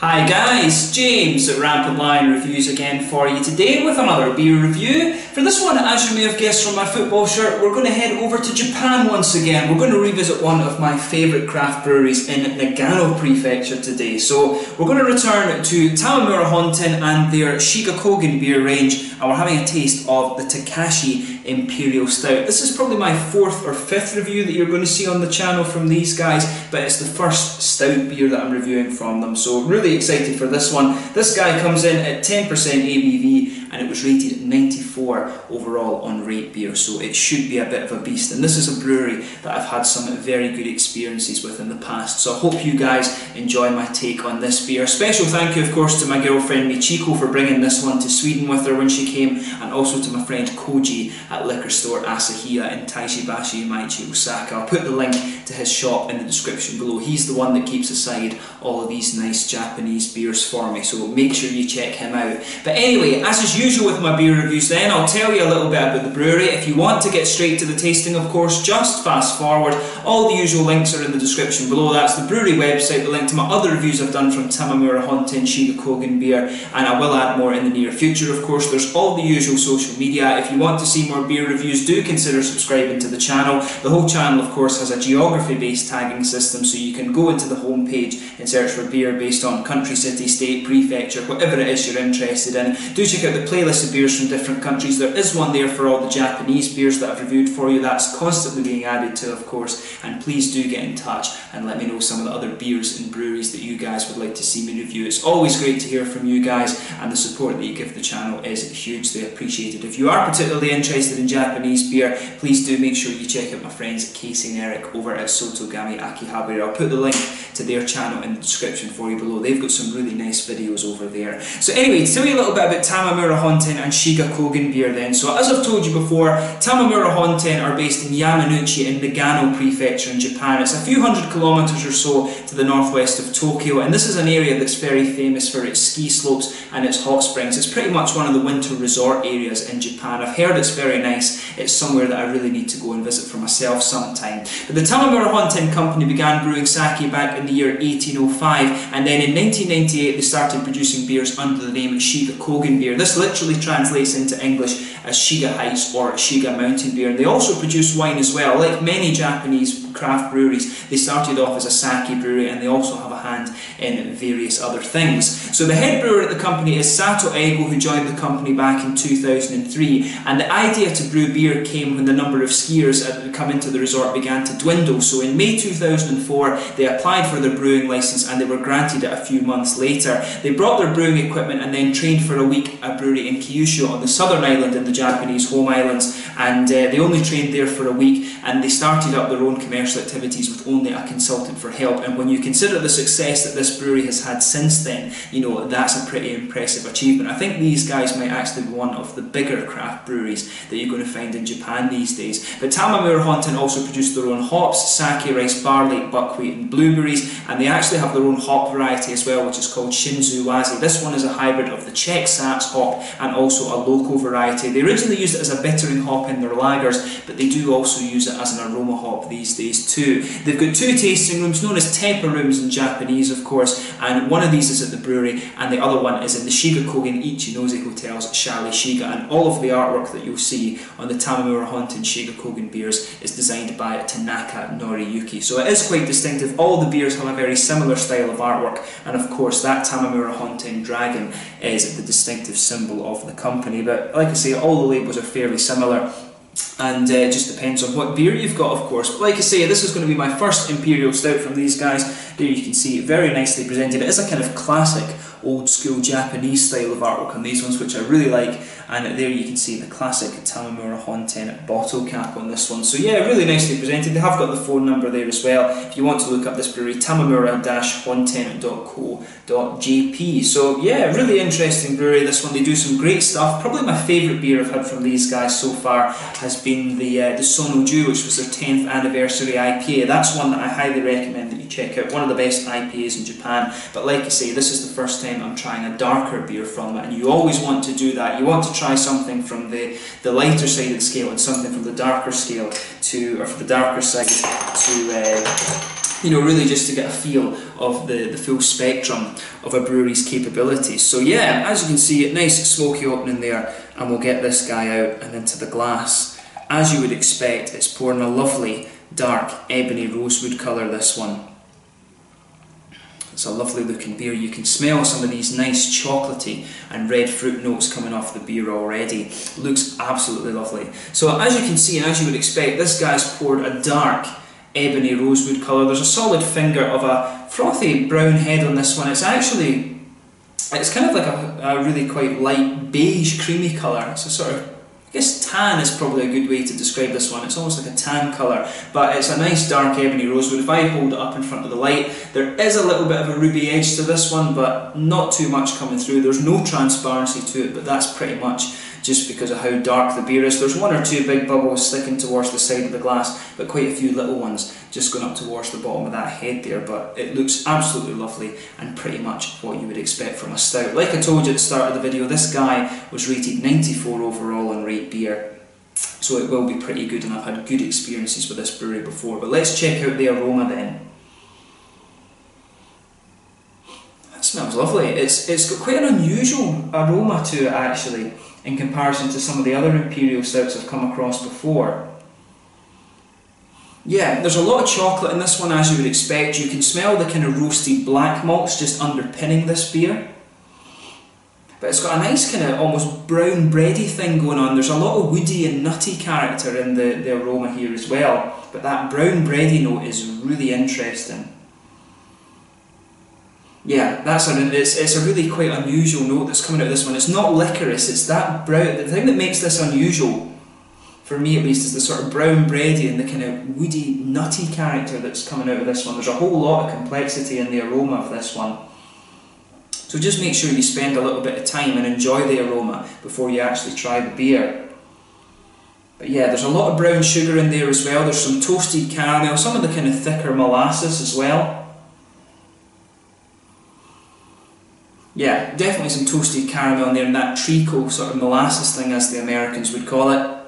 Hi guys, James at RampantLionReviews again for you today with another beer review. For this one, as you may have guessed from my football shirt, we're going to head over to Japan once again. We're going to revisit one of my favourite craft breweries in Nagano Prefecture today. So we're going to return to Tamamura Honten and their Shiga Kogen beer range, and we're having a taste of the Takashi Imperial Stout. This is probably my fourth or fifth review that you're going to see on the channel from these guys, but it's the first stout beer that I'm reviewing from them, so really excited for this one. This guy comes in at 10% ABV and it was rated 94 overall on Rate Beer, so it should be a bit of a beast. And this is a brewery that I've had some very good experiences with in the past, so I hope you guys enjoy my take on this beer. Special thank you of course to my girlfriend Michiko for bringing this one to Sweden with her when she came, and also to my friend Koji at liquor store Asahiya in Taishibashi, Maichi, Osaka. I'll put the link to his shop in the description below. He's the one that keeps aside all of these nice Japanese beers for me, so make sure you check him out. But anyway, as is usual with my beer reviews then, I'll tell you a little bit about the brewery. If you want to get straight to the tasting, of course, just fast forward. All the usual links are in the description below. That's the brewery website, the link to my other reviews I've done from Tamamura Honten, Shiga Kogen beer, and I will add more in the near future of course. There's all the usual social media. If you want to see more beer reviews, do consider subscribing to the channel. The whole channel of course has a geography-based tagging system, so you can go into the home page and search for beer based on country, city, state, prefecture, whatever it is you're interested in. Do check out the playlist of beers from different countries. There is one there for all the Japanese beers that I've reviewed for you. That's constantly being added to of course, and please do get in touch and let me know some of the other beers and breweries that you guys would like to see me review. It's always great to hear from you guys, and the support that you give the channel is hugely appreciated. If you are particularly interested in Japanese beer, please do make sure you check out my friends Casey and Eric over at Sotogami Akihabeera. I'll put the link to their channel in the description for you below. They've got some really nice videos over there. So anyway, to tell you a little bit about Tamamura Honten and Shiga Kogen beer then. So as I've told you before, Tamamura Honten are based in Yamanouchi in Nagano Prefecture in Japan. It's a few hundred kilometers or so to the northwest of Tokyo, and this is an area that's very famous for its ski slopes and its hot springs. It's pretty much one of the winter resort areas in Japan. I've heard it's very nice. It's somewhere that I really need to go and visit for myself sometime. But the Tamamura Honten company began brewing sake back in the year 1805, and then in 1998 they started producing beers under the name Shiga Kogen beer. This literally translates into English as Shiga Heights or Shiga Mountain beer. And they also produce wine as well. Like many Japanese craft breweries, they started off as a sake brewery, and they also have a hand in various other things. So the head brewer at the company is Sato Ego, who joined the company back in 2003, and the idea to brew beer came when the number of skiers that had come into the resort began to dwindle. So in May 2004 they applied for their brewing license, and they were granted it a few months later. They brought their brewing equipment and then trained for a week at a brewery in Kyushu on the southern island in the Japanese home islands, and they only trained there for a week, and they started up their own commercial activities with only a consultant for help. And when you consider the success that this brewery has had since then, you know, that's a pretty impressive achievement. I think these guys might actually be one of the bigger craft breweries that you're going to find in Japan these days. But Tamamura Honten also produce their own hops: sake, rice, barley, buckwheat and blueberries, and they actually have their own hop variety as well, which is called Shinzu Wazi. This one is a hybrid of the Czech Saps hop and also a local variety. They originally used it as a bittering hop in their lagers, but they do also use it as an aroma hop these days too. They've got two tasting rooms, known as Teppa rooms in Japanese of course, and one of these is at the brewery and the other one is in the Shiga Kogen Ichinose Hotel's Chalet Shiga, and all of the artwork that you'll see on the Tamamura Honten Shiga Kogen beers is designed by Tanaka Noriyuki. So it is quite distinctive. All the beers have a very similar style of artwork, and of course that Tamamura Honten dragon is the distinctive symbol of the company. But like I say, all the labels are fairly similar, and it just depends on what beer you've got of course. But like I say, this is going to be my first Imperial Stout from these guys. There you can see it very nicely presented. It is a kind of classic old school Japanese style of artwork on these ones, which I really like, and there you can see the classic Tamamura Honten bottle cap on this one. So yeah, really nicely presented. They have got the phone number there as well if you want to look up this brewery, tamamura-honten.co.jp. So yeah, really interesting brewery this one. They do some great stuff. Probably my favourite beer I've had from these guys so far has been the Sonoju, which was their 10th anniversary IPA. That's one that I highly recommend that you check out. One of the best IPAs in Japan. But like I say, this is the first time I'm trying a darker beer from it, and you always want to do that. You want to try something from the lighter side of the scale and something from the darker scale to, or from the darker side You know, really just to get a feel of the full spectrum of a brewery's capabilities. So yeah, as you can see, nice smoky opening there, and we'll get this guy out and into the glass. As you would expect, it's pouring a lovely dark ebony rosewood colour, this one. It's a lovely looking beer. You can smell some of these nice chocolatey and red fruit notes coming off the beer already. Looks absolutely lovely. So as you can see, and as you would expect, this guy's poured a dark ebony rosewood colour. There's a solid finger of a frothy brown head on this one. It's actually, it's kind of like a really quite light beige creamy colour. It's a sort of, I guess tan is probably a good way to describe this one. It's almost like a tan colour, but it's a nice dark ebony rosewood. If I hold it up in front of the light, there is a little bit of a ruby edge to this one, but not too much coming through. There's no transparency to it, but that's pretty much just because of how dark the beer is. There's one or two big bubbles sticking towards the side of the glass, but quite a few little ones just going up towards the bottom of that head there. But it looks absolutely lovely and pretty much what you would expect from a stout. Like I told you at the start of the video, this guy was rated 94 overall on Rate Beer, so it will be pretty good, and I've had good experiences with this brewery before. But let's check out the aroma then. That smells lovely. It's got quite an unusual aroma to it actually, in comparison to some of the other Imperial Stouts I've come across before. Yeah, there's a lot of chocolate in this one, as you would expect. You can smell the kind of roasted black malts just underpinning this beer. But it's got a nice kind of almost brown bready thing going on. There's a lot of woody and nutty character in the aroma here as well. But that brown bready note is really interesting. Yeah, it's a really quite unusual note that's coming out of this one. It's not licorice, it's that brown. The thing that makes this unusual, for me at least, is the sort of brown bready and the kind of woody, nutty character that's coming out of this one. There's a whole lot of complexity in the aroma of this one. So just make sure you spend a little bit of time and enjoy the aroma before you actually try the beer. But yeah, there's a lot of brown sugar in there as well. There's some toasted caramel, some of the kind of thicker molasses as well. Yeah, definitely some toasted caramel in there, and that treacle sort of molasses thing, as the Americans would call it.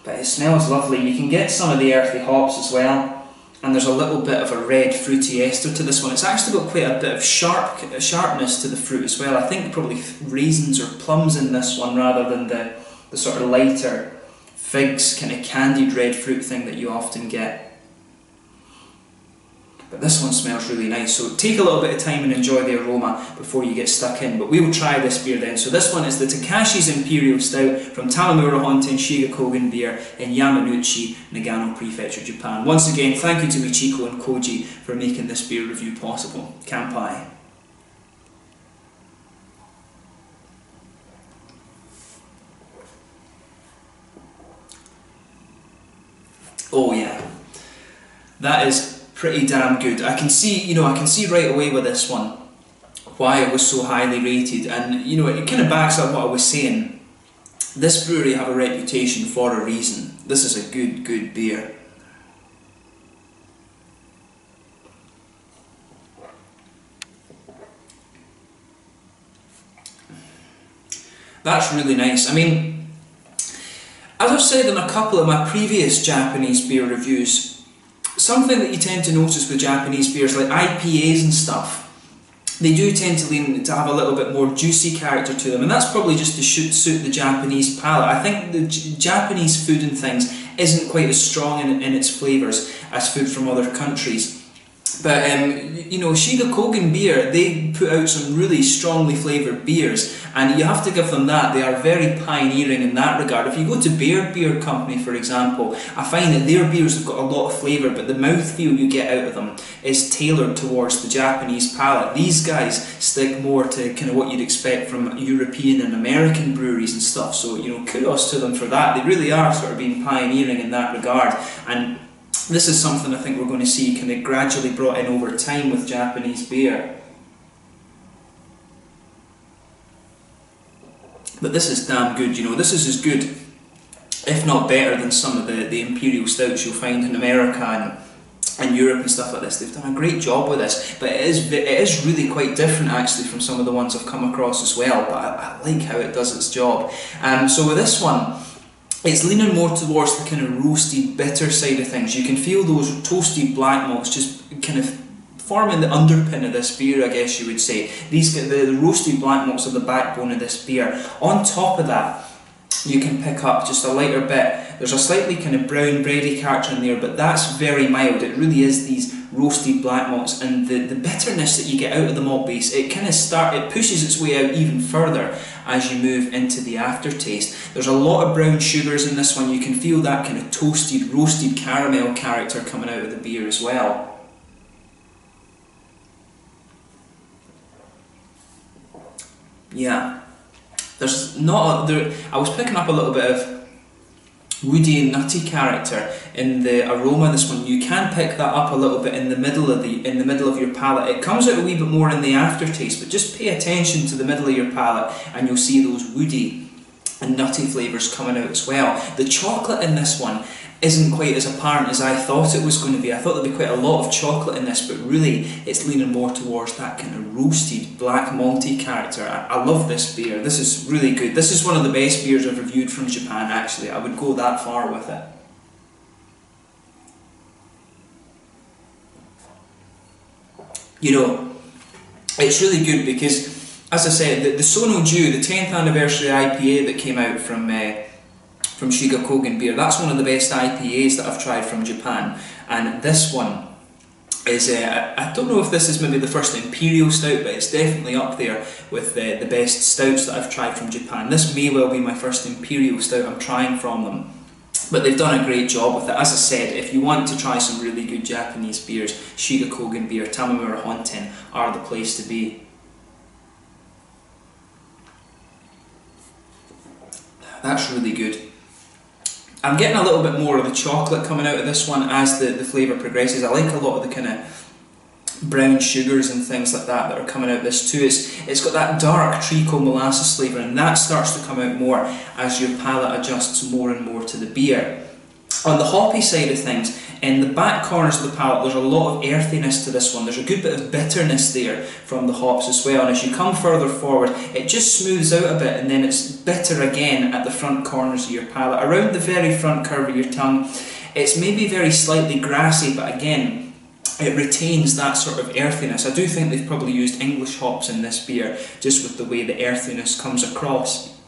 But it smells lovely. You can get some of the earthy hops as well, and there's a little bit of a red fruity ester to this one. It's actually got quite a bit of sharpness to the fruit as well. I think probably raisins or plums in this one, rather than the sort of lighter figs, kind of candied red fruit thing that you often get. But this one smells really nice, so take a little bit of time and enjoy the aroma before you get stuck in. But we will try this beer then. So this one is the Takashi's Imperial Stout from Tamamura Honten Shiga Kogen beer in Yamanouchi, Nagano Prefecture, Japan. Once again, thank you to Michiko and Koji for making this beer review possible. Kanpai. Oh yeah, that is pretty damn good. I can see right away with this one why it was so highly rated, and you know, it kind of backs up what I was saying. This brewery have a reputation for a reason. This is a good beer. That's really nice. I mean, as I've said in a couple of my previous Japanese beer reviews, something that you tend to notice with Japanese beers, like IPAs and stuff, they do tend to lean to have a little bit more juicy character to them, and that's probably just to suit the Japanese palate. I think the Japanese food and things isn't quite as strong in its flavours as food from other countries. But you know, Shiga Kogen beer, they put out some really strongly flavoured beers, and you have to give them that. They are very pioneering in that regard. If you go to Beer Company, for example, I find that their beers have got a lot of flavour, but the mouthfeel you get out of them is tailored towards the Japanese palate. These guys stick more to kind of what you'd expect from European and American breweries and stuff, so you know, kudos to them for that. They really are sort of being pioneering in that regard, and this is something I think we're going to see kind of gradually brought in over time with Japanese beer. But this is damn good, you know. This is as good, if not better, than some of the Imperial Stouts you'll find in America and Europe and stuff like this. They've done a great job with this, but it is really quite different actually from some of the ones I've come across as well, but I like how it does its job. So with this one, it's leaning more towards the kind of roasted bitter side of things. You can feel those toasted black malts just kind of forming the underpin of this beer, I guess you would say. The roasted black malts are the backbone of this beer. On top of that, you can pick up just a lighter bit. There's a slightly kind of brown bready character in there, but that's very mild. It really is these roasted black malts, and the bitterness that you get out of the malt base, it pushes its way out even further as you move into the aftertaste. There's a lot of brown sugars in this one. You can feel that kind of toasted, roasted caramel character coming out of the beer as well. Yeah, I was picking up a little bit of woody and nutty character in the aroma of this one. You can pick that up a little bit in the middle of your palate. It comes out a wee bit more in the aftertaste, but just pay attention to the middle of your palate and you'll see those woody and nutty flavours coming out as well. The chocolate in this one isn't quite as apparent as I thought it was going to be. I thought there'd be quite a lot of chocolate in this, but really it's leaning more towards that kind of roasted black malty character. I love this beer. This is really good. This is one of the best beers I've reviewed from Japan, actually. I would go that far with it. You know, it's really good because, as I said, the Sonoju, the 10th anniversary IPA that came out from Shiga Kogen beer, that's one of the best IPAs that I've tried from Japan. And this one is, I don't know if this is maybe the first Imperial Stout, but it's definitely up there with the best stouts that I've tried from Japan. This may well be my first Imperial Stout I'm trying from them. But they've done a great job with it. As I said, if you want to try some really good Japanese beers, Shiga Kogen beer, Tamamura Honten are the place to be. That's really good. I'm getting a little bit more of the chocolate coming out of this one as the flavour progresses. I like a lot of the kind of brown sugars and things like that are coming out of this too. It's got that dark treacle molasses flavour, and that starts to come out more as your palate adjusts more and more to the beer. On the hoppy side of things, in the back corners of the palate, there's a lot of earthiness to this one. There's a good bit of bitterness there from the hops as well, and as you come further forward, it just smooths out a bit, and then it's bitter again at the front corners of your palate. Around the very front curve of your tongue, it's maybe very slightly grassy, but again, it retains that sort of earthiness. I do think they've probably used English hops in this beer, just with the way the earthiness comes across.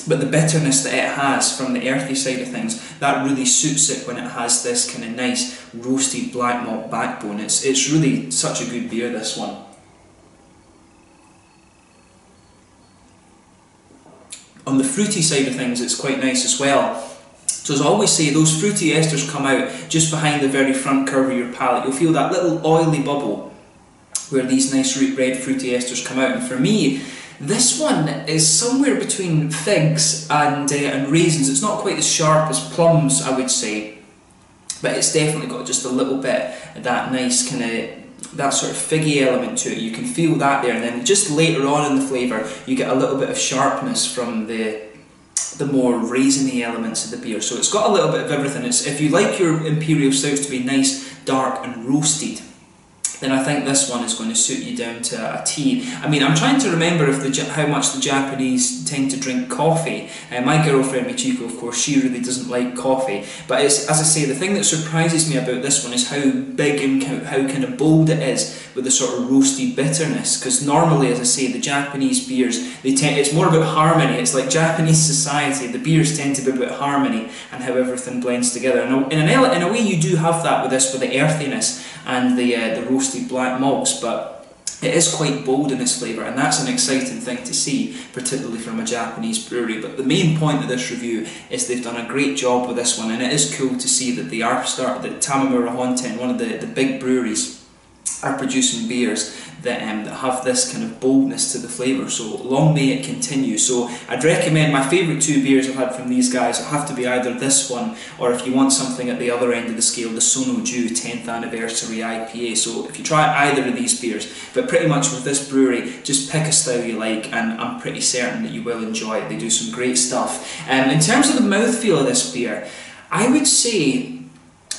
But the bitterness that it has from the earthy side of things, that really suits it when it has this kind of nice roasted black malt backbone. It's really such a good beer, this one. On the fruity side of things, it's quite nice as well. So as I always say, those fruity esters come out just behind the very front curve of your palate. You'll feel that little oily bubble where these nice red fruity esters come out. And for me, this one is somewhere between figs and raisins. It's not quite as sharp as plums, I would say, but it's definitely got just a little bit of that nice kind of, that sort of figgy element to it. You can feel that there, and then just later on in the flavour, you get a little bit of sharpness from the more raisiny elements of the beer. So it's got a little bit of everything. If you like your Imperial Stouts to be nice, dark and roasted, then I think this one is going to suit you down to a T. I mean, I'm trying to remember how much the Japanese tend to drink coffee. My girlfriend Michiko, of course, she really doesn't like coffee. But as I say, the thing that surprises me about this one is how big and how kind of bold it is with the sort of roasty bitterness. Because normally, as I say, the Japanese beers, it's more about harmony. It's like Japanese society. The beers tend to be about harmony and how everything blends together. And in a way, you do have that with this, with the earthiness and the roasted black malts, but it is quite bold in its flavour, and that's an exciting thing to see, particularly from a Japanese brewery. But the main point of this review is they've done a great job with this one, and it is cool to see that they are that Tamamura Honten, one of the big breweries, are producing beers that have this kind of boldness to the flavour, so long may it continue. So I'd recommend, my favourite two beers I've had from these guys have to be either this one, or if you want something at the other end of the scale, the Sonoju 10th Anniversary IPA. So if you try either of these beers, but pretty much with this brewery, just pick a style you like, and I'm pretty certain that you will enjoy it. They do some great stuff. In terms of the mouthfeel of this beer, I would say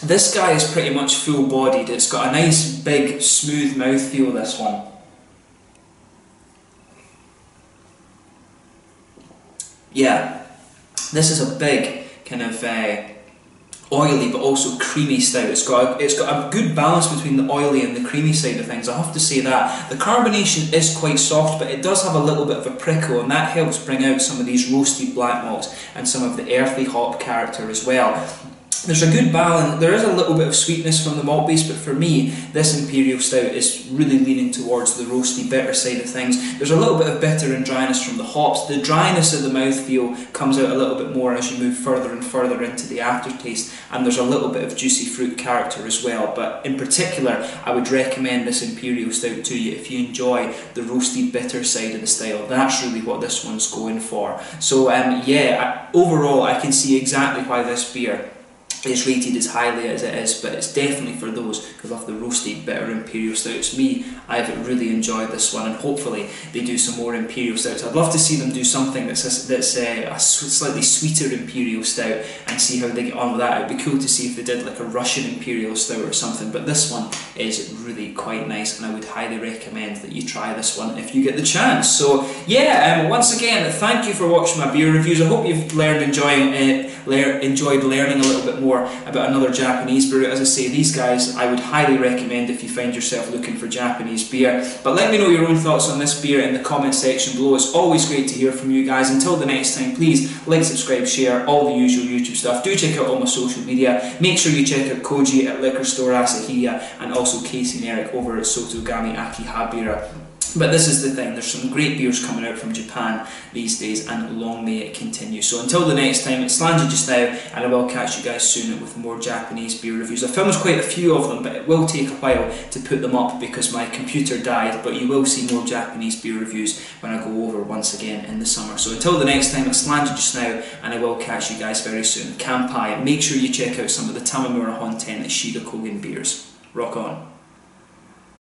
this guy is pretty much full-bodied. It's got a nice, big, smooth mouthfeel, this one. Yeah, this is a big, kind of oily but also creamy stout. It's got a good balance between the oily and the creamy side of things. I have to say that. The carbonation is quite soft, but it does have a little bit of a prickle, and that helps bring out some of these roasted black malts and some of the earthy hop character as well. There's a good balance. There is a little bit of sweetness from the malt base, but for me, this Imperial Stout is really leaning towards the roasty bitter side of things. There's a little bit of bitter and dryness from the hops. The dryness of the mouthfeel comes out a little bit more as you move further and further into the aftertaste, and there's a little bit of juicy fruit character as well. But in particular, I would recommend this Imperial Stout to you if you enjoy the roasty bitter side of the style. That's really what this one's going for. So yeah, overall I can see exactly why this beer is rated as highly as it is, but it's definitely for those who love the roasted bitter Imperial Stouts. Me, I've really enjoyed this one, and hopefully they do some more Imperial Stouts. I'd love to see them do something that's a slightly sweeter Imperial Stout and see how they get on with that. It'd be cool to see if they did like a Russian Imperial Stout or something, but this one is really quite nice, and I would highly recommend that you try this one if you get the chance. So yeah, once again, thank you for watching my beer reviews. I hope you've enjoyed learning a little bit more about another Japanese brew. As I say, these guys I would highly recommend if you find yourself looking for Japanese beer. But let me know your own thoughts on this beer in the comment section below. It's always great to hear from you guys. Until the next time, please like, subscribe, share, all the usual YouTube stuff. Do check out all my social media. Make sure you check out Koji at Liquor Store Asahiya, and also Casey and Eric over at Sotogami Akihabeera. But this is the thing, there's some great beers coming out from Japan these days, and long may it continue. So until the next time, it's Slangy just now, and I will catch you guys soon with more Japanese beer reviews. I filmed quite a few of them, but it will take a while to put them up because my computer died, but you will see more Japanese beer reviews when I go over once again in the summer. So until the next time, it's Slangy just now, and I will catch you guys very soon. Kampai, make sure you check out some of the Tamamura Honten and Shiga Kogen beers. Rock on.